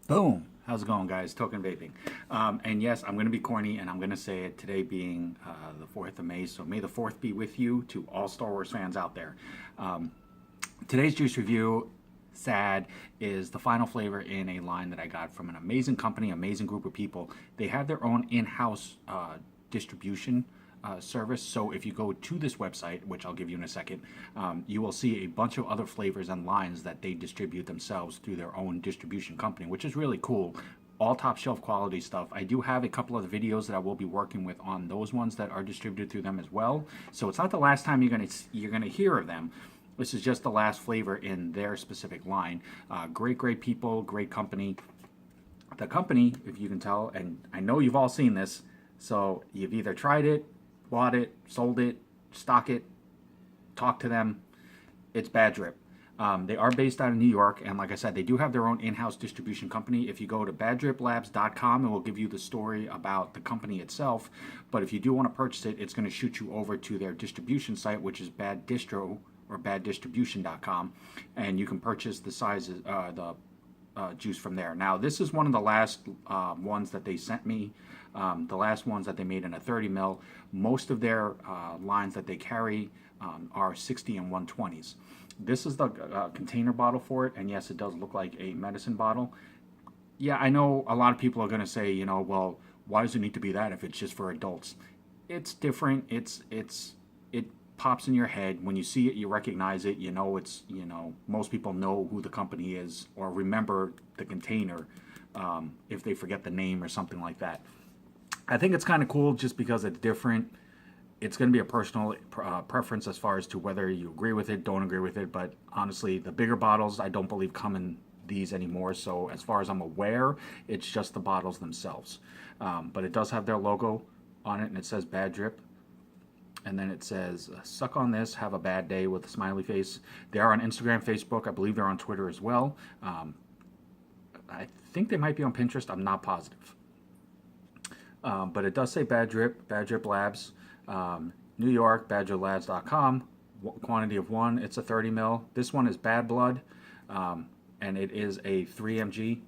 Boom! How's it going, guys? Token vaping. And yes, I'm going to be corny and I'm going to say it today being the 4th of May. So may the 4th be with you to all Star Wars fans out there. Um, Today's juice review, sad, is the final flavor in a line that I got from an amazing company, amazing group of people. They have their own in-house distribution service. So if you go to this website, which I'll give you in a second, you will see a bunch of other flavors and lines that they distribute themselves through their own distribution company, which is really cool. All top shelf quality stuff. I do have a couple of videos that I will be working with on those ones that are distributed through them as well. So it's not the last time you're gonna hear of them. This is just the last flavor in their specific line. Great people, great company. The company, if you can tell, and I know you've all seen this, so you've either tried it, bought it, sold it, stock it, talk to them. It's Bad Drip. They are based out of New York, and like I said, they do have their own in-house distribution company. If you go to baddriplabs.com, it will give you the story about the company itself. But if you do want to purchase it, it's going to shoot you over to their distribution site, which is Bad Distro or baddistribution.com, and you can purchase the sizes, juice from there. Now, this is one of the last ones that they sent me. The last ones that they made in a 30 mil. Most of their lines that they carry are 60 and 120s. This is the container bottle for it, and yes, it does look like a medicine bottle. Yeah, I know a lot of people are going to say, well, why does it need to be that if it's just for adults? It's different. It pops in your head when you see it. You recognize it. Most people know who the company is or remember the container if they forget the name or something like that. I think it's kind of cool just because it's different. It's going to be a personal preference as far as to whether you agree with it, don't agree with it. But honestly, the bigger bottles, I don't believe come in these anymore. So as far as I'm aware, it's just the bottles themselves. But it does have their logo on it, and it says Bad Drip. And then it says, suck on this, have a bad day with a smiley face. They are on Instagram, Facebook. I believe they're on Twitter as well. I think they might be on Pinterest. I'm not positive. But it does say Bad Drip Labs. New York, badgerlabs.com, quantity of 1, it's a 30 mil. This one is Bad Blood, and it is a 3 mg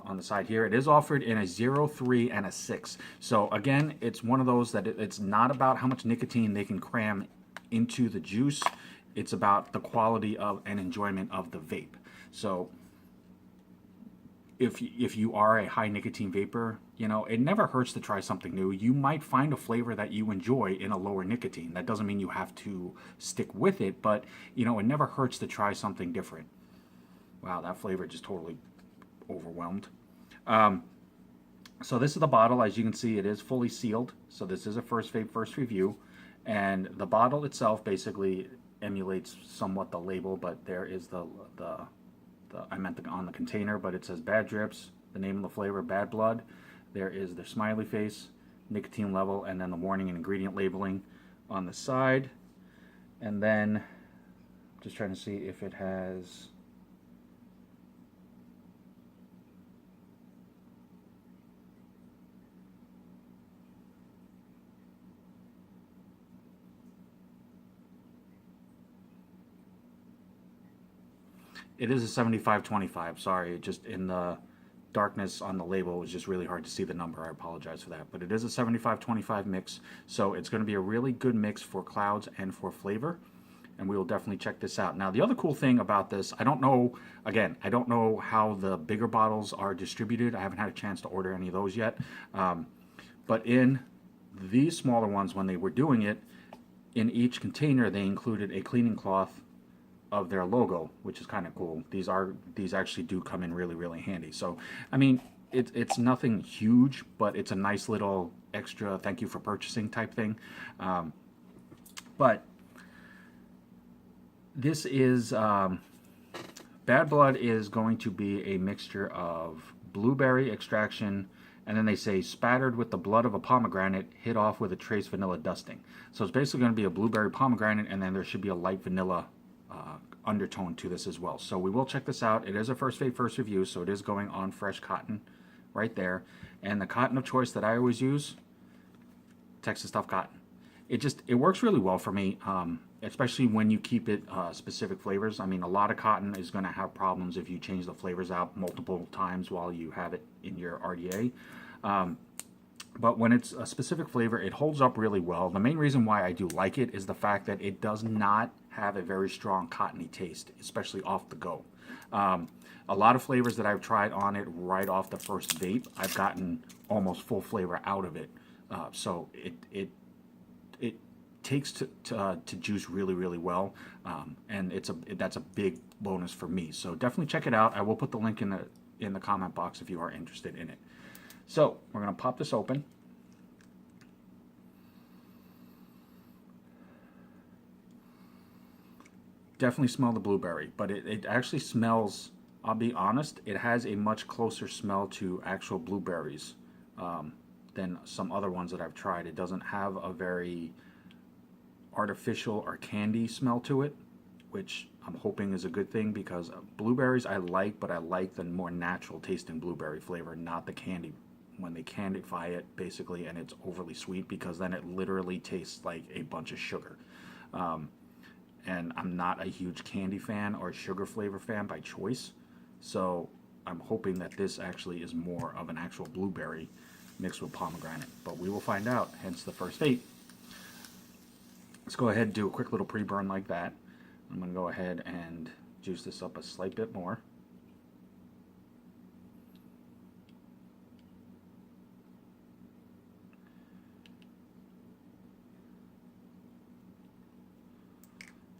on the side here. It is offered in a 0, 3, and a 6. So again, it's one of those that it's not about how much nicotine they can cram into the juice. It's about the quality of and enjoyment of the vape. So if you are a high nicotine vapor, it never hurts to try something new. You might find a flavor that you enjoy in a lower nicotine. That doesn't mean you have to stick with it, but it never hurts to try something different. Wow, that flavor just totally overwhelmed. So this is the bottle. As you can see, it is fully sealed. So this is a first vape, first review. And the bottle itself basically emulates somewhat the label, but there is I meant on the container, but it says Bad Drips, the name of the flavor, Bad Blood. There is their smiley face, nicotine level, and then the warning and ingredient labeling on the side. And then, just trying to see if it has... It is a 75-25. Sorry, just in the darkness on the label, it was just really hard to see the number. I apologize for that. But it is a 75-25 mix, so it's going to be a really good mix for clouds and for flavor. And we will definitely check this out. Now, the other cool thing about this, I don't know how the bigger bottles are distributed. I haven't had a chance to order any of those yet. But in these smaller ones, when they were doing it, in each container, they included a cleaning cloth of their logo, which is kind of cool. These actually do come in really handy. So I mean, it's nothing huge, but it's a nice little extra thank you for purchasing type thing. But this is Bad Blood is going to be a mixture of blueberry extraction, and then they say spattered with the blood of a pomegranate, hit off with a trace vanilla dusting. So it's basically going to be a blueberry pomegranate, and then there should be a light vanilla undertone to this as well. So we will check this out. It is a first vape, first review, so it is going on fresh cotton right there. And the cotton of choice that I always use, Texas Tough Cotton. It works really well for me. especially when you keep it specific flavors. I mean, a lot of cotton is going to have problems if you change the flavors out multiple times while you have it in your RDA. But when it's a specific flavor, it holds up really well. The main reason why I do like it is the fact that it does not have a very strong cottony taste, especially off the go. A lot of flavors that I've tried on it right off the first vape, I've gotten almost full flavor out of it. So it takes to juice really, really well, and that's a big bonus for me. So definitely check it out. I will put the link in the comment box if you are interested in it. So we're gonna pop this open. Definitely smell the blueberry, but it actually smells, I'll be honest, it has a much closer smell to actual blueberries than some other ones that I've tried. It doesn't have a very artificial or candy smell to it, which I'm hoping is a good thing, because blueberries I like, but I like the more natural tasting blueberry flavor, not the candy. When they candyfy it, basically, and it's overly sweet, because then it literally tastes like a bunch of sugar. And I'm not a huge candy fan or sugar flavor fan by choice, so I'm hoping that this actually is more of an actual blueberry mixed with pomegranate, but we will find out, hence the first vape. Let's go ahead and do a quick little pre-burn like that. I'm going to go ahead and juice this up a slight bit more.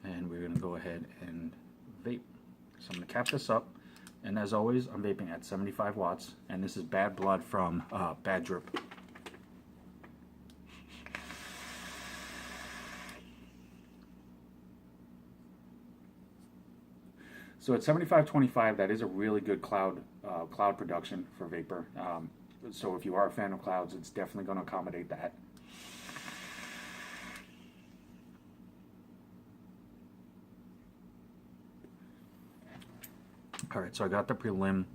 And we're going to go ahead and vape. So I'm going to cap this up, and as always, I'm vaping at 75 watts, and this is Bad Blood from Bad Drip. So at 75-25, that is a really good cloud production for vapor. So if you are a fan of clouds, it's definitely going to accommodate that. All right, so I got the preliminary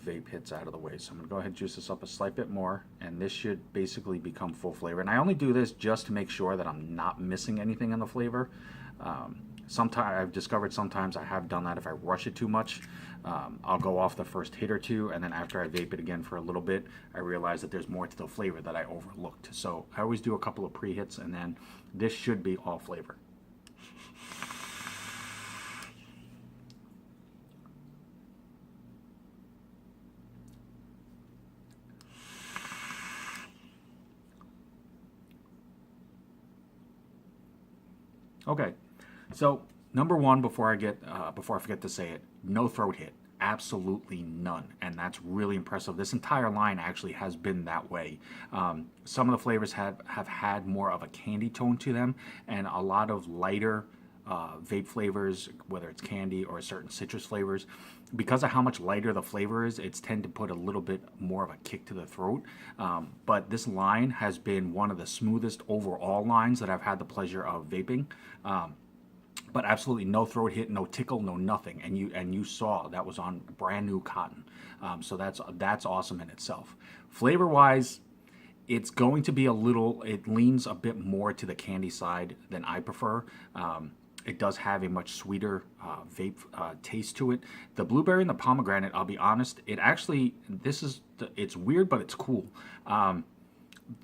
vape hits out of the way. So I'm going to go ahead and juice this up a slight bit more, and this should basically become full flavor. And I only do this just to make sure that I'm not missing anything in the flavor. Sometimes I've discovered sometimes I have done that if I rush it too much. I'll go off the first hit or two, and then after I vape it again for a little bit, I realize that there's more to the flavor that I overlooked. So I always do a couple of pre-hits, and then this should be all flavor. Okay, so number one, before I forget to say it, no throat hit, absolutely none, and that's really impressive. This entire line actually has been that way. Some of the flavors have had more of a candy tone to them, and a lot of lighter vape flavors, whether it's candy or certain citrus flavors, because of how much lighter the flavor is, it's tend to put a little bit more of a kick to the throat. But this line has been one of the smoothest overall lines that I've had the pleasure of vaping. But absolutely no throat hit, no tickle, no nothing, and you saw that was on brand new cotton. So that's awesome in itself. Flavor wise, it's going to be it leans a bit more to the candy side than I prefer. It does have a much sweeter vape taste to it. The blueberry and the pomegranate, I'll be honest, it's weird, but it's cool.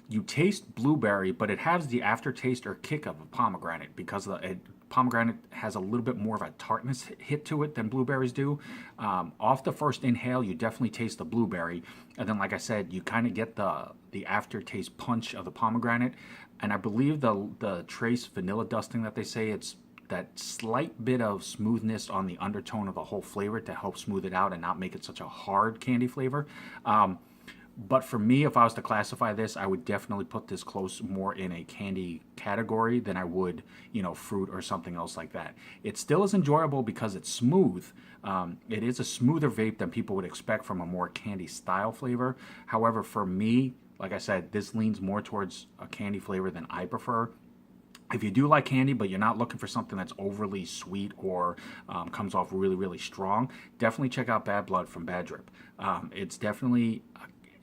You taste blueberry, but it has the aftertaste or kick of a pomegranate, because pomegranate has a little bit more of a tartness hit to it than blueberries do. Off the first inhale, you definitely taste the blueberry, and then, like I said, you kind of get the aftertaste punch of the pomegranate. And I believe the trace vanilla dusting that they say, it's that slight bit of smoothness on the undertone of the whole flavor to help smooth it out and not make it such a hard candy flavor. But for me, if I was to classify this, I would definitely put this close more in a candy category than I would, fruit or something else like that. It still is enjoyable because it's smooth. It is a smoother vape than people would expect from a more candy style flavor. However, for me, like I said, this leans more towards a candy flavor than I prefer. If you do like candy, but you're not looking for something that's overly sweet or comes off really, really strong, definitely check out Bad Blood from Bad Drip. It's definitely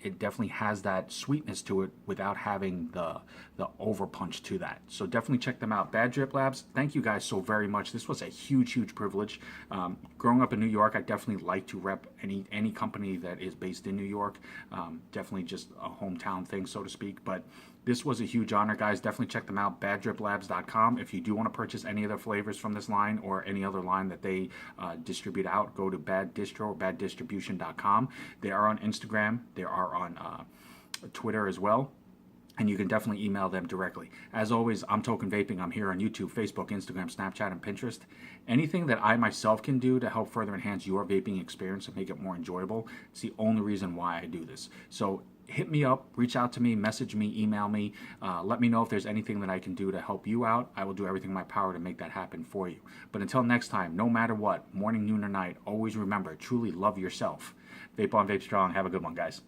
it definitely has that sweetness to it without having the over punch to that. So definitely check them out. Bad Drip Labs, thank you guys so very much. This was a huge privilege. Growing up in New York, I definitely like to rep any company that is based in New York. Definitely just a hometown thing, so to speak. But this was a huge honor, guys. Definitely check them out, baddriplabs.com. If you do want to purchase any other flavors from this line or any other line that they distribute out, go to Bad Distro or baddistribution.com. They are on Instagram. They are on Twitter as well. And you can definitely email them directly. As always, I'm Token Vaping. I'm here on YouTube, Facebook, Instagram, Snapchat, and Pinterest. Anything that I myself can do to help further enhance your vaping experience and make it more enjoyable, it's the only reason why I do this. So hit me up, reach out to me, message me, email me. Let me know if there's anything that I can do to help you out. I will do everything in my power to make that happen for you. But until next time, no matter what, morning, noon, or night, always remember, truly love yourself. Vape on, vape strong. Have a good one, guys.